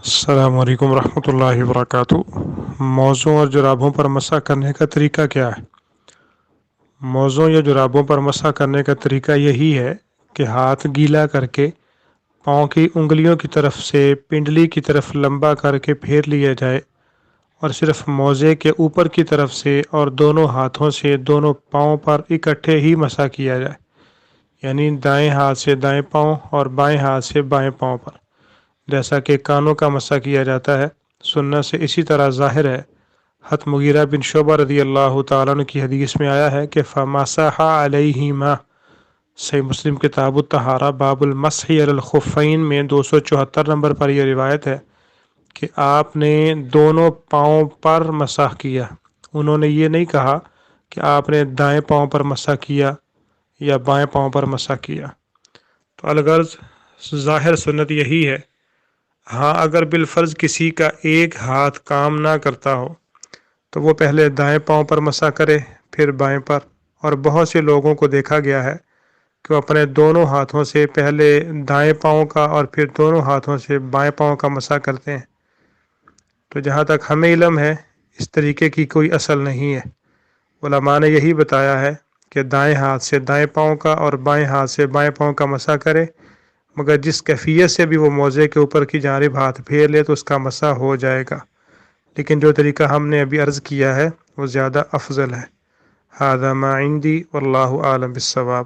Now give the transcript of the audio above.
السلام علیکم ورحمۃ اللہ وبرکاتہ۔ موزوں اور جرابوں پر مسح کرنے کا طریقہ کیا ہے؟ موزوں یا جرابوں پر مسح کرنے کا طریقہ یہی ہے کہ ہاتھ گیلا کر کے پاؤں کی انگلیوں کی طرف سے پنڈلی کی طرف لمبا کر کے پھیر لیا جائے اور صرف موزے کے اوپر کی طرف سے اور دونوں ہاتھوں سے دونوں پاؤں پر اکٹھے ہی مسح کیا جائے، یعنی دائیں ہاتھ سے دائیں پاؤں اور بائیں ہاتھ سے بائیں پاؤں پر، جیسا کہ کانوں کا مسح کیا جاتا ہے۔ سنت سے اسی طرح ظاہر ہے۔ حضرت مغیرہ بن شعبہ رضی اللہ تعالیٰ عنہ کی حدیث میں آیا ہے کہ فَمَسَحَ عَلَيْهِمَا، صحیح مسلم کتاب الطہارہ باب المسح علی الخفین میں 274 نمبر پر یہ روایت ہے کہ آپ نے دونوں پاؤں پر مسح کیا۔ انہوں نے یہ نہیں کہا کہ آپ نے دائیں پاؤں پر مسح کیا یا بائیں پاؤں پر مسح کیا۔ تو الغرض ظاہر سنت یہی ہے۔ ہاں، اگر بالفرض کسی کا ایک ہاتھ کام نہ کرتا ہو تو وہ پہلے دائیں پاؤں پر مسح کرے پھر بائیں پر، اور بہت سے لوگوں کو دیکھا گیا ہے کہ وہ اپنے دونوں ہاتھوں سے پہلے دائیں پاؤں کا اور پھر دونوں ہاتھوں سے بائیں پاؤں کا مسح کرتے ہیں۔ تو جہاں تک ہمیں علم ہے اس طریقے کی کوئی اصل نہیں ہے۔ علماء نے یہی بتایا ہے کہ دائیں ہاتھ سے دائیں پاؤں کا اور بائیں ہاتھ سے بائیں پاؤں کا مسح کرے، مگر جس کیفیت سے بھی وہ موزے کے اوپر کی جانب ہاتھ پھیر لے تو اس کا مسح ہو جائے گا، لیکن جو طریقہ ہم نے ابھی عرض کیا ہے وہ زیادہ افضل ہے۔ ھذا ما عندی واللہ اعلم بالصواب۔